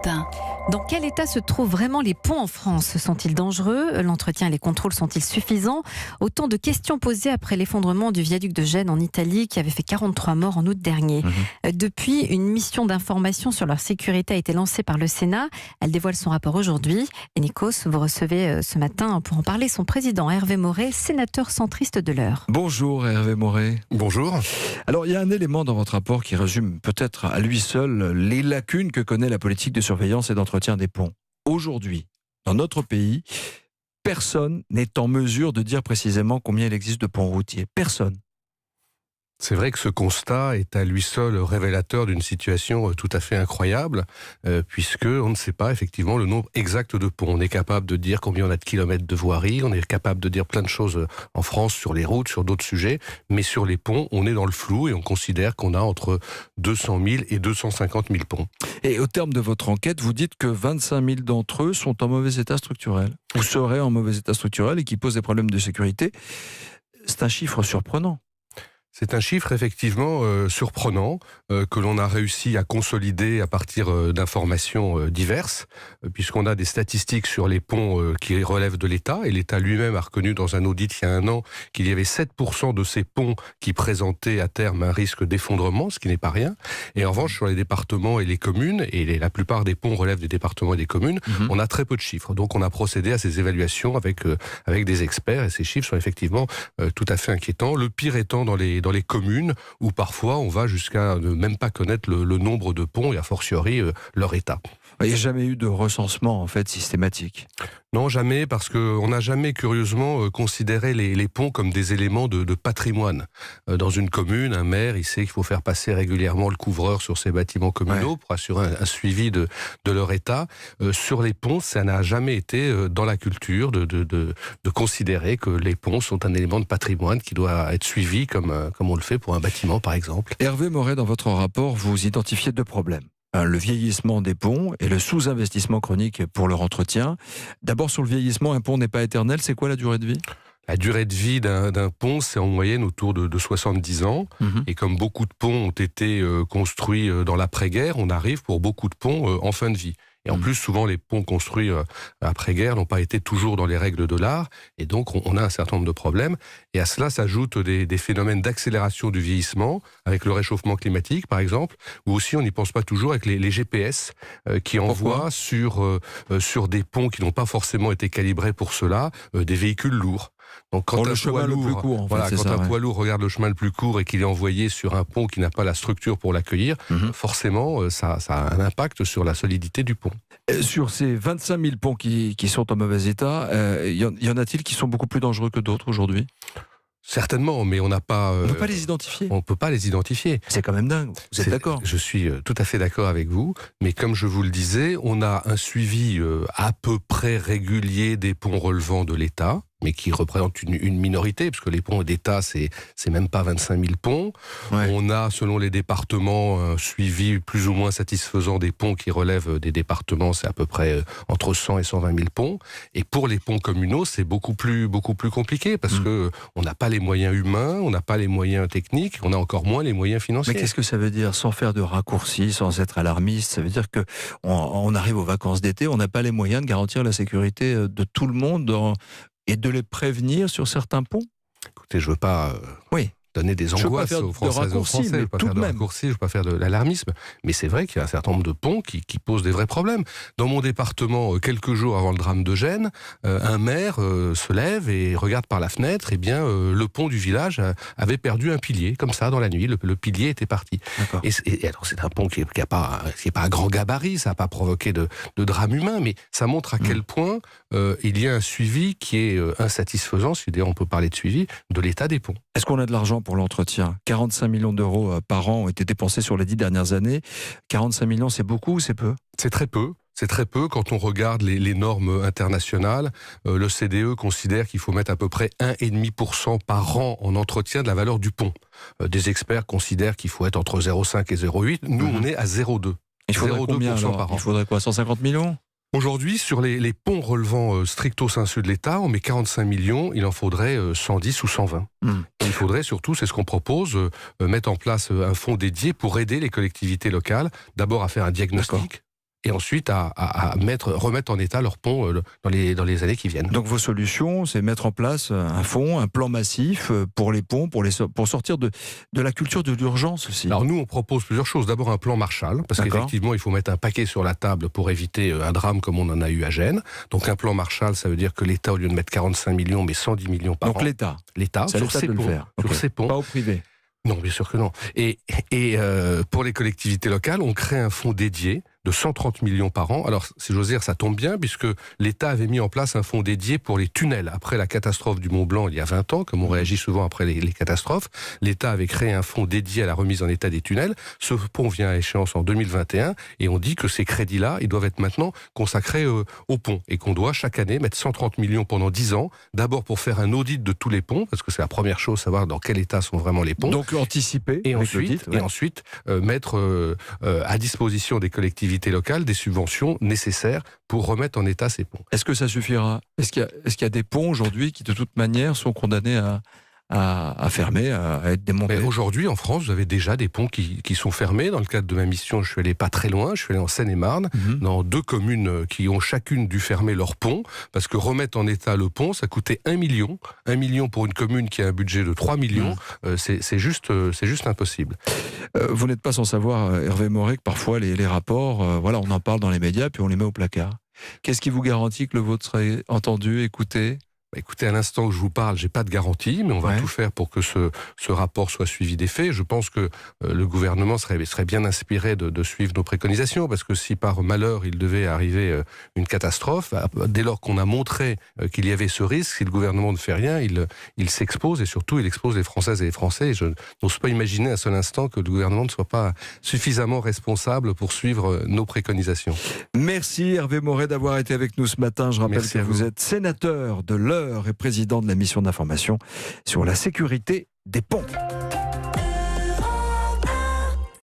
Europe 1. Dans quel état se trouvent vraiment les ponts en France? Sont-ils dangereux? L'entretien et les contrôles sont-ils suffisants? Autant de questions posées après l'effondrement du viaduc de Gênes en Italie qui avait fait 43 morts en août dernier. Depuis, une mission d'information sur leur sécurité a été lancée par le Sénat. Elle dévoile son rapport aujourd'hui. Et Nikos, vous recevez ce matin pour en parler son président Hervé Maurey, sénateur centriste de l'Eure. Bonjour Hervé Maurey. Bonjour. Alors il y a un élément dans votre rapport qui résume peut-être à lui seul les lacunes que connaît la politique de surveillance et d'entretien des ponts. Aujourd'hui, dans notre pays, personne n'est en mesure de dire précisément combien il existe de ponts routiers. Personne. C'est vrai que ce constat est à lui seul révélateur d'une situation tout à fait incroyable, puisque on ne sait pas effectivement le nombre exact de ponts. On est capable de dire combien on a de kilomètres de voirie, on est capable de dire plein de choses en France sur les routes, sur d'autres sujets, mais sur les ponts, on est dans le flou et on considère qu'on a entre 200 000 et 250 000 ponts. Et au terme de votre enquête, vous dites que 25 000 d'entre eux sont en mauvais état structurel, ou seraient en mauvais état structurel et qui posent des problèmes de sécurité. C'est un chiffre surprenant. C'est un chiffre effectivement surprenant que l'on a réussi à consolider à partir d'informations diverses, puisqu'on a des statistiques sur les ponts qui relèvent de l'État, et l'État lui-même a reconnu dans un audit il y a un an qu'il y avait 7% de ces ponts qui présentaient à terme un risque d'effondrement, ce qui n'est pas rien. Et en revanche, sur les départements et les communes, et la plupart des ponts relèvent des départements et des communes, on a très peu de chiffres. Donc on a procédé à ces évaluations avec des experts, et ces chiffres sont effectivement tout à fait inquiétants. Le pire étant dans les communes où parfois on va jusqu'à ne même pas connaître le nombre de ponts et a fortiori leur état. Il n'y a jamais eu de recensement en fait systématique. Non, jamais, parce qu'on n'a jamais curieusement considéré les ponts comme des éléments de patrimoine. Dans une commune, un maire, il sait qu'il faut faire passer régulièrement le couvreur sur ses bâtiments communaux pour assurer un suivi de leur état. Sur les ponts, ça n'a jamais été dans la culture de considérer que les ponts sont un élément de patrimoine qui doit être suivi comme on le fait pour un bâtiment, par exemple. Hervé Maurey, dans votre rapport, vous identifiez deux problèmes. Le vieillissement des ponts et le sous-investissement chronique pour leur entretien. D'abord, sur le vieillissement, un pont n'est pas éternel. C'est quoi la durée de vie ? La durée de vie d'un pont, c'est en moyenne autour de 70 ans. Et comme beaucoup de ponts ont été construits dans l'après-guerre, on arrive pour beaucoup de ponts en fin de vie. Et en plus, souvent, les ponts construits après-guerre n'ont pas été toujours dans les règles de l'art. Et donc, on a un certain nombre de problèmes. Et à cela s'ajoutent des phénomènes d'accélération du vieillissement, avec le réchauffement climatique, par exemple, ou aussi, on n'y pense pas toujours, avec les GPS qui envoient sur des ponts qui n'ont pas forcément été calibrés pour cela, des véhicules lourds. Donc quand un poids lourd, poids lourd regarde le chemin le plus court et qu'il est envoyé sur un pont qui n'a pas la structure pour l'accueillir, forcément, ça a un impact sur la solidité du pont. Sur ces 25 000 ponts qui sont en mauvais état, y en a-t-il qui sont beaucoup plus dangereux que d'autres aujourd'hui ? Certainement, mais on n'a pas... on ne peut pas les identifier. On ne peut pas les identifier. C'est quand même dingue. Vous êtes d'accord ? Je suis tout à fait d'accord avec vous, mais comme je vous le disais, on a un suivi à peu près régulier des ponts relevant de l'État, mais qui représente une minorité, parce que les ponts d'État, c'est même pas 25 000 ponts. Ouais. On a, selon les départements, un suivi plus ou moins satisfaisant des ponts qui relèvent des départements, c'est à peu près entre 100 et 120 000 ponts. Et pour les ponts communaux, c'est beaucoup plus compliqué, parce que on n'a pas les moyens humains, on n'a pas les moyens techniques, on a encore moins les moyens financiers. Mais qu'est-ce que ça veut dire, sans faire de raccourcis, sans être alarmiste? Ça veut dire que on arrive aux vacances d'été, on n'a pas les moyens de garantir la sécurité de tout le monde et de les prévenir sur certains ponts? Écoutez, je ne veux pas donner des angoisses aux Françaises et aux Français, je ne veux pas faire de raccourcis, je ne veux pas faire de l'alarmisme, mais c'est vrai qu'il y a un certain nombre de ponts qui posent des vrais problèmes. Dans mon département, quelques jours avant le drame de Gênes, un maire se lève et regarde par la fenêtre, et bien le pont du village avait perdu un pilier, comme ça, dans la nuit, le pilier était parti. Et alors c'est un pont qui n'est pas un grand gabarit, ça n'a pas provoqué de drame humain, mais ça montre à quel point il y a un suivi qui est insatisfaisant, si d'ailleurs on peut parler de suivi, de l'état des ponts. Est-ce qu'on a de l'argent pour l'entretien? 45 millions d'euros par an ont été dépensés sur les 10 dernières années. 45 millions, c'est beaucoup ou c'est peu? C'est très peu. C'est très peu quand on regarde les normes internationales. Le CDE considère qu'il faut mettre à peu près 1,5% par an en entretien de la valeur du pont. Des experts considèrent qu'il faut être entre 0,5 et 0,8. Nous, on est à 0,2. Il faudrait combien alors? Il faudrait quoi, 150 millions? Aujourd'hui, sur les ponts relevant stricto sensu de l'État, on met 45 millions, il en faudrait 110 ou 120. Il faudrait surtout, c'est ce qu'on propose, mettre en place un fonds dédié pour aider les collectivités locales, d'abord à faire un diagnostic et ensuite à remettre en état leurs ponts dans les années qui viennent. Donc vos solutions, c'est mettre en place un fonds, un plan massif pour les ponts, pour sortir de la culture de l'urgence aussi. Alors nous, on propose plusieurs choses. D'abord un plan Marshall, parce qu'effectivement, il faut mettre un paquet sur la table pour éviter un drame comme on en a eu à Gênes. Donc un plan Marshall, ça veut dire que l'État, au lieu de mettre 45 millions, met 110 millions par an. Donc l'État, c'est sur ses ponts. Sur ses ponts. Pas au privé. Non, bien sûr que non. Et pour les collectivités locales, on crée un fonds dédié de 130 millions par an. Alors, si j'ose dire, ça tombe bien, puisque l'État avait mis en place un fonds dédié pour les tunnels. Après la catastrophe du Mont-Blanc, il y a 20 ans, comme on réagit souvent après les catastrophes, l'État avait créé un fonds dédié à la remise en état des tunnels. Ce pont vient à échéance en 2021, et on dit que ces crédits-là, ils doivent être maintenant consacrés au pont, et qu'on doit chaque année mettre 130 millions pendant 10 ans, d'abord pour faire un audit de tous les ponts, parce que c'est la première chose, savoir dans quel état sont vraiment les ponts. Donc anticiper. Et ensuite mettre à disposition des collectivités locales des subventions nécessaires pour remettre en état ces ponts. Est-ce que ça suffira ? Est-ce qu'il y a des ponts aujourd'hui qui de toute manière sont condamnés à fermer, à être démontés? Mais aujourd'hui, en France, vous avez déjà des ponts qui sont fermés. Dans le cadre de ma mission, je suis allé pas très loin, je suis allé en Seine-et-Marne, dans 2 communes qui ont chacune dû fermer leur pont, parce que remettre en état le pont, ça coûtait 1 million. 1 million pour une commune qui a un budget de 3 millions, c'est juste impossible. Vous n'êtes pas sans savoir, Hervé Moret, que parfois les rapports, on en parle dans les médias, puis on les met au placard. Qu'est-ce qui vous garantit que le vôtre serait entendu, écouté ? Écoutez, à l'instant où je vous parle, j'ai pas de garantie, mais on va tout faire pour que ce rapport soit suivi des faits. Je pense que le gouvernement serait bien inspiré de suivre nos préconisations, parce que si par malheur il devait arriver une catastrophe, dès lors qu'on a montré qu'il y avait ce risque, si le gouvernement ne fait rien, il s'expose, et surtout il expose les Françaises et les Français. Et je n'ose pas imaginer un seul instant que le gouvernement ne soit pas suffisamment responsable pour suivre nos préconisations. Merci Hervé Moret d'avoir été avec nous ce matin. Je rappelle que vous êtes sénateur de l'Eure et président de la mission d'information sur la sécurité des ponts.